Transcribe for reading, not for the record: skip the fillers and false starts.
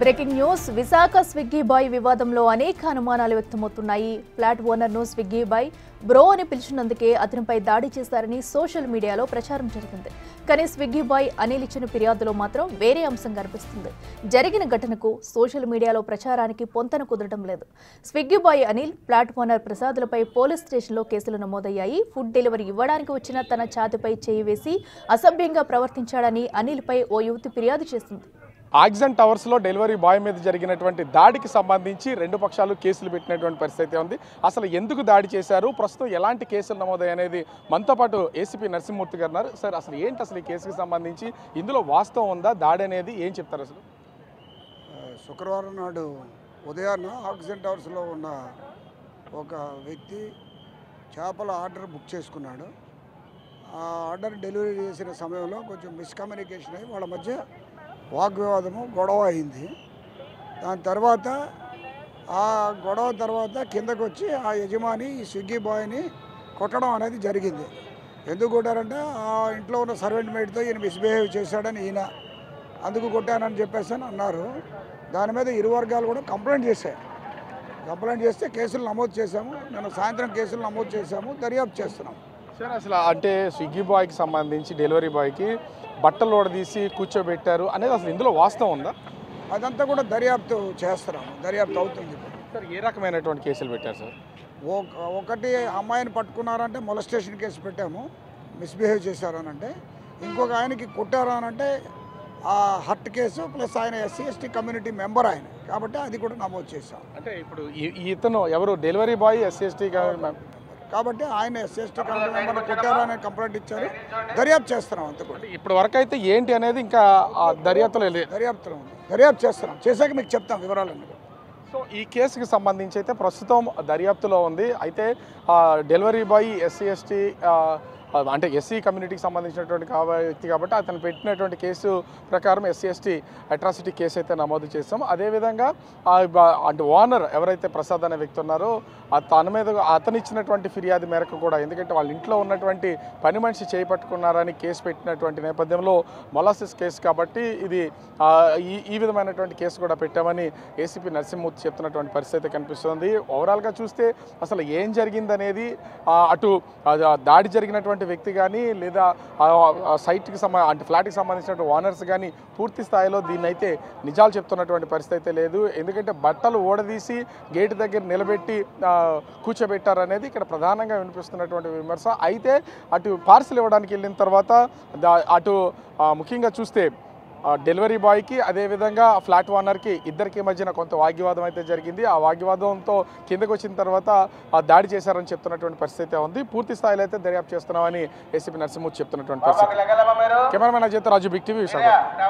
Breaking news Visakha Swiggy boy వివాదంలో అనేక అనుమానాలు వ్యక్తమవుతున్నాయి. ఫ్లాట్ ఓనర్ను స్విగ్గీ బాయ్ బ్రో అని పిలిచినందుకే అతనిపై దాడి చేశారని సోషల్ మీడియాలో ప్రచారం జరిగింది. కానీ స్విగ్గీ బాయ్ అనిల్ ఇచ్చిన ఫిర్యాదులో మాత్రం వేరే అంశం కనిపిస్తుంది. జరిగిన ఘటనకు సోషల్ మీడియాలో ప్రచారానికి పొంతన కుదరడం లేదు. Swiggy boy Anil, flat owner ప్రసాదులపై పోలీస్ స్టేషన్లో కేసులు నమోదయ్యాయి. ఫుడ్ డెలివరీ ఇవ్వడానికి వచ్చిన తన ఛాతిపై చేయి వేసి అసభ్యంగా ప్రవర్తించాడని అనిల్పై ఓ యువతి ఫిర్యాదు చేసింది. ఆక్సిజన్ టవర్స్లో డెలివరీ బాయ్ మీద జరిగినటువంటి దాడికి సంబంధించి రెండు పక్షాలు కేసులు పెట్టినటువంటి పరిస్థితి ఉంది. అసలు ఎందుకు దాడి చేశారు, ప్రస్తుతం ఎలాంటి కేసులు నమోదయ్యాయి అనేది మనతో పాటు ఏసీపీ నరసింహమూర్తి గారు ఉన్నారు. సార్, అసలు ఏంటి అసలు ఈ కేసుకి సంబంధించి, ఇందులో వాస్తవం ఉందా, దాడి అనేది ఏం చెప్తారు అసలు? శుక్రవారం నాడు ఉదయాన్న ఆక్సిజన్ టవర్స్లో ఉన్న ఒక వ్యక్తి చేపల ఆర్డర్ బుక్ చేసుకున్నాడు. ఆ ఆర్డర్ డెలివరీ చేసిన సమయంలో కొంచెం మిస్కమ్యూనికేషన్ అయ్యి వాళ్ళ మధ్య వాగ్వివాదము, గొడవ అయింది. దాని తర్వాత ఆ గొడవ తర్వాత కిందకు వచ్చి ఆ యజమాని ఈ స్విగ్గీ బాయ్ని కొట్టడం అనేది జరిగింది. ఎందుకు కొట్టారంటే ఆ ఇంట్లో ఉన్న సర్వెంట్ మేట్తో ఈయన మిస్బిహేవ్ చేశాడని అందుకు కొట్టానని చెప్పేసి అన్నారు. దాని మీద ఇరు వర్గాలు కూడా కంప్లైంట్ చేశాయి. కంప్లైంట్ చేస్తే కేసులు నమోదు చేశాము. నేను సాయంత్రం కేసులు నమోదు చేశాము, దర్యాప్తు చేస్తున్నాము. సార్, అసలు అంటే స్విగ్గీ బాయ్కి సంబంధించి డెలివరీ బాయ్కి బట్టలు ఓడదీసి కూర్చోబెట్టారు అనేది అసలు ఇందులో వాస్తవం ఉందా? అదంతా కూడా దర్యాప్తు చేస్తున్నాము, దర్యాప్తు అవుతుంది. సార్, ఏ రకమైనటువంటి కేసులు పెట్టారు సార్? ఒకటి అమ్మాయిని పట్టుకున్నారంటే మొలస్టేషన్ కేసు పెట్టాము, మిస్బిహేవ్ చేశారనంటే. ఇంకొక ఆయనకి కొట్టారనంటే ఆ హర్ట్ కేసు, ప్లస్ ఆయన SC/ST కమ్యూనిటీ మెంబర్ ఆయన కాబట్టి అది కూడా నమోదు చేశాం. అంటే ఇప్పుడు ఇతను ఎవరు, డెలివరీ బాయ్ SC/ST కాబట్టి ఆయన SC/ST కమ్యూనిటీ మెంబర్ కొట్టారని కంప్లైంట్ ఇచ్చారు, దర్యాప్తు చేస్తున్నాం. అంత కూడా ఇప్పటి వరకు అయితే ఏంటి అనేది ఇంకా దర్యాప్తులో దర్యాప్తు చేస్తున్నాం. చేశాక మీకు చెప్తాం వివరాలన్నీ. సో ఈ కేసుకి సంబంధించి అయితే ప్రస్తుతం దర్యాప్తులో ఉంది. అయితే డెలివరీ బాయ్ SC/ST అంటే SC కమ్యూనిటీకి సంబంధించినటువంటి వ్యక్తి కాబట్టి అతను పెట్టినటువంటి కేసు ప్రకారం SC/ST అట్రాసిటీ కేసు అయితే నమోదు చేస్తాం. అదేవిధంగా అంటే ఓనర్ ఎవరైతే ప్రసాద్ అనే వ్యక్తి ఉన్నారో తన మీద అతను ఇచ్చినటువంటి ఫిర్యాదు మేరకు కూడా, ఎందుకంటే వాళ్ళ ఇంట్లో ఉన్నటువంటి పని మనిషి చేపట్టుకున్నారని కేసు పెట్టినటువంటి నేపథ్యంలో మొలాసిస్ కేసు కాబట్టి ఇది ఈ విధమైనటువంటి కేసు కూడా పెట్టామని ఏసీపీ నరసింహమూర్తి చెప్తున్నటువంటి పరిస్థితి కనిపిస్తుంది. ఓవరాల్గా చూస్తే అసలు ఏం జరిగిందనేది అటు దాడి జరిగినటువంటి వ్యక్తి కానీ లేదా సైట్కి అంటే ఫ్లాట్కి సంబంధించినటువంటి ఓనర్స్ కానీ పూర్తి స్థాయిలో దీన్ని అయితే నిజాలు చెప్తున్నటువంటి పరిస్థితి అయితే లేదు. ఎందుకంటే బట్టలు ఓడదీసి గేటు దగ్గర నిలబెట్టి కూర్చోబెట్టారనేది ఇక్కడ ప్రధానంగా వినిపిస్తున్నటువంటి విమర్శ. అయితే అటు పార్సిల్ ఇవ్వడానికి వెళ్ళిన తర్వాత అటు ముఖ్యంగా చూస్తే డెలివరీ బాయ్కి అదేవిధంగా ఫ్లాట్ ఓనర్కి ఇద్దరికి మధ్యన కొంత వాగ్వివాదం అయితే జరిగింది. ఆ వాగ్వివాదంతో కిందకు వచ్చిన తర్వాత దాడి చేశారని చెప్తున్నటువంటి పరిస్థితి ఉంది. పూర్తి స్థాయిలో అయితే దర్యాప్తు చేస్తున్నామని ఏసీపీ నరసింహమూర్తి చెప్తున్నటువంటి పరిస్థితి. కెమెరామెన్ అజయ్ రాజు, బిగ్ టీవీ విశాఖ.